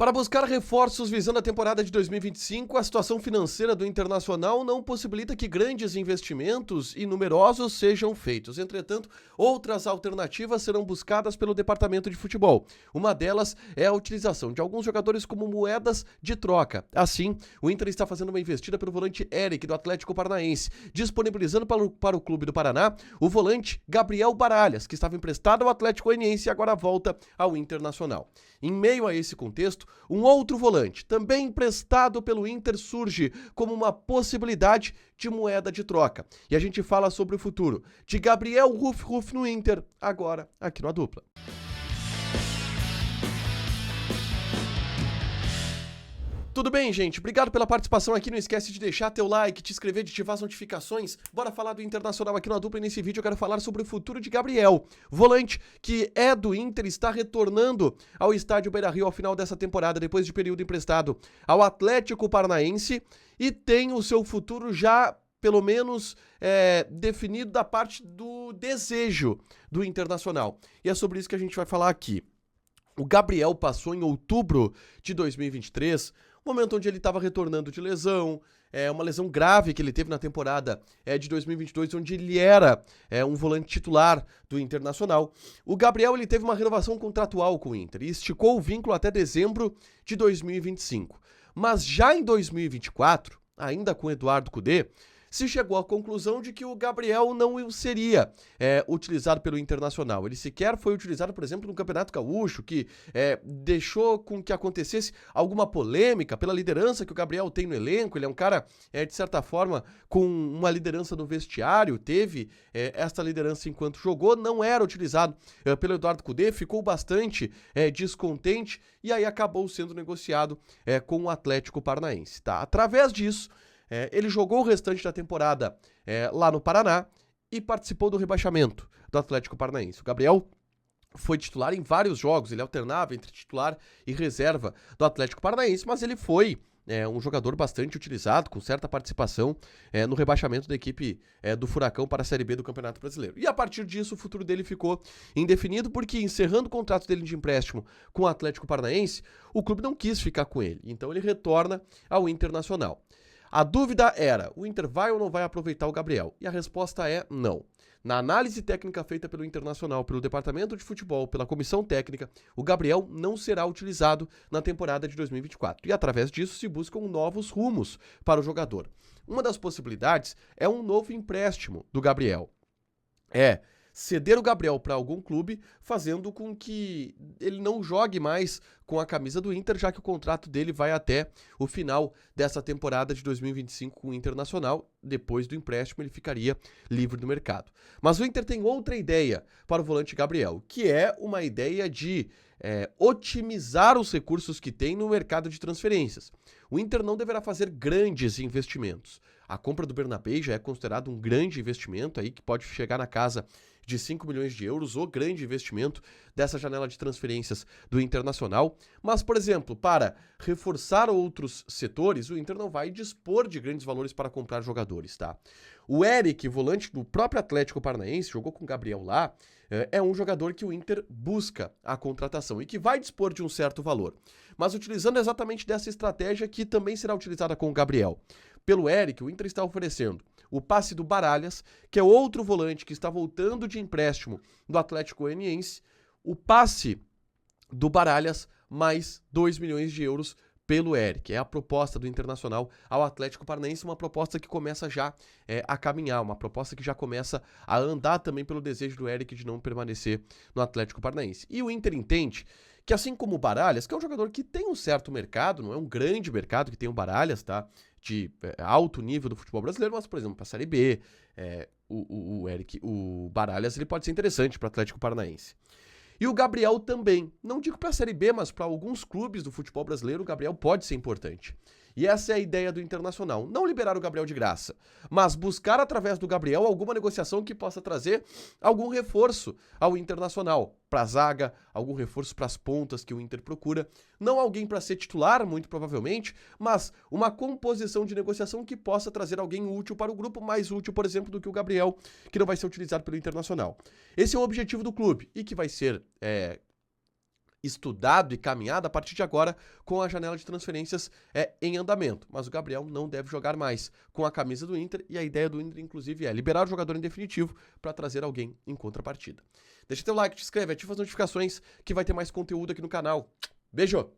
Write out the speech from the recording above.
Para buscar reforços visando a temporada de 2025, a situação financeira do Internacional não possibilita que grandes investimentos e numerosos sejam feitos. Entretanto, outras alternativas serão buscadas pelo departamento de futebol. Uma delas é a utilização de alguns jogadores como moedas de troca. Assim, o Inter está fazendo uma investida pelo volante Eric, do Atlético Paranaense, disponibilizando para o clube do Paraná o volante Gabriel Baralhas, que estava emprestado ao Atlético Goianiense e agora volta ao Internacional. Em meio a esse contexto, um outro volante, também emprestado pelo Inter, surge como uma possibilidade de moeda de troca. E a gente fala sobre o futuro de Gabriel Ruf no Inter, agora aqui no A Dupla. Tudo bem, gente? Obrigado pela participação aqui. Não esquece de deixar teu like, te inscrever, de ativar as notificações. Bora falar do Internacional aqui no A Dupla e nesse vídeo eu quero falar sobre o futuro de Gabriel, volante que é do Inter, está retornando ao estádio Beira-Rio ao final dessa temporada, depois de período emprestado ao Atlético Paranaense, e tem o seu futuro já pelo menos definido da parte do desejo do Internacional. E é sobre isso que a gente vai falar aqui. O Gabriel passou em outubro de 2023, momento onde ele estava retornando de lesão, uma lesão grave que ele teve na temporada de 2022, onde ele era um volante titular do Internacional. O Gabriel ele teve uma renovação contratual com o Inter e esticou o vínculo até dezembro de 2025. Mas já em 2024, ainda com Eduardo Cudê, se chegou à conclusão de que o Gabriel não seria utilizado pelo Internacional. Ele sequer foi utilizado, por exemplo, no Campeonato Gaúcho, que deixou com que acontecesse alguma polêmica pela liderança que o Gabriel tem no elenco. Ele é um cara, de certa forma, com uma liderança no vestiário, teve esta liderança enquanto jogou, não era utilizado pelo Eduardo Cudê, ficou bastante descontente e aí acabou sendo negociado com o Atlético Paranaense. Tá? Através disso, ele jogou o restante da temporada lá no Paraná e participou do rebaixamento do Atlético Paranaense. O Gabriel foi titular em vários jogos, ele alternava entre titular e reserva do Atlético Paranaense, mas ele foi um jogador bastante utilizado, com certa participação no rebaixamento da equipe do Furacão para a Série B do Campeonato Brasileiro. E a partir disso o futuro dele ficou indefinido, porque encerrando o contrato dele de empréstimo com o Atlético Paranaense, o clube não quis ficar com ele, então ele retorna ao Internacional. A dúvida era, o Inter vai ou não vai aproveitar o Gabriel? E a resposta é não. Na análise técnica feita pelo Internacional, pelo Departamento de Futebol, pela Comissão Técnica, o Gabriel não será utilizado na temporada de 2024. E através disso se buscam novos rumos para o jogador. Uma das possibilidades é um novo empréstimo do Gabriel. Ceder o Gabriel para algum clube, fazendo com que ele não jogue mais com a camisa do Inter, já que o contrato dele vai até o final dessa temporada de 2025 com o Internacional. Depois do empréstimo, ele ficaria livre do mercado. Mas o Inter tem outra ideia para o volante Gabriel, que é uma ideia de otimizar os recursos que tem no mercado de transferências. O Inter não deverá fazer grandes investimentos. A compra do Bernabé já é considerado um grande investimento aí que pode chegar na casa de 5 milhões de euros, o grande investimento dessa janela de transferências do Internacional. Mas, por exemplo, para reforçar outros setores, o Inter não vai dispor de grandes valores para comprar jogadores, tá? O Eric, volante do próprio Atlético Paranaense, jogou com o Gabriel lá, é um jogador que o Inter busca a contratação e que vai dispor de um certo valor. Mas utilizando exatamente dessa estratégia que também será utilizada com o Gabriel. Pelo Eric, o Inter está oferecendo o passe do Baralhas, que é outro volante que está voltando de empréstimo do Atlético Goianiense, o passe do Baralhas mais 2 milhões de euros pelo Eric. É a proposta do Internacional ao Atlético Paranaense, uma proposta que começa já a caminhar, uma proposta que já começa a andar também pelo desejo do Eric de não permanecer no Atlético Paranaense. E o Inter entende que, assim como o Baralhas, que é um jogador que tem um certo mercado, não é um grande mercado que tem o Baralhas, tá? De alto nível do futebol brasileiro, mas, por exemplo, para a Série B, o Baralhas ele pode ser interessante para o Atlético Paranaense. E o Gabriel também. Não digo para a Série B, mas para alguns clubes do futebol brasileiro, o Gabriel pode ser importante. E essa é a ideia do Internacional. Não liberar o Gabriel de graça, mas buscar através do Gabriel alguma negociação que possa trazer algum reforço ao Internacional. Para a zaga, algum reforço para as pontas que o Inter procura. Não alguém para ser titular, muito provavelmente, mas uma composição de negociação que possa trazer alguém útil para o grupo, mais útil, por exemplo, do que o Gabriel, que não vai ser utilizado pelo Internacional. Esse é o objetivo do clube e que vai ser estudado e caminhado a partir de agora com a janela de transferências em andamento. Mas o Gabriel não deve jogar mais com a camisa do Inter e a ideia do Inter, inclusive, é liberar o jogador em definitivo para trazer alguém em contrapartida. Deixa teu like, te inscreve, ativa as notificações que vai ter mais conteúdo aqui no canal. Beijo!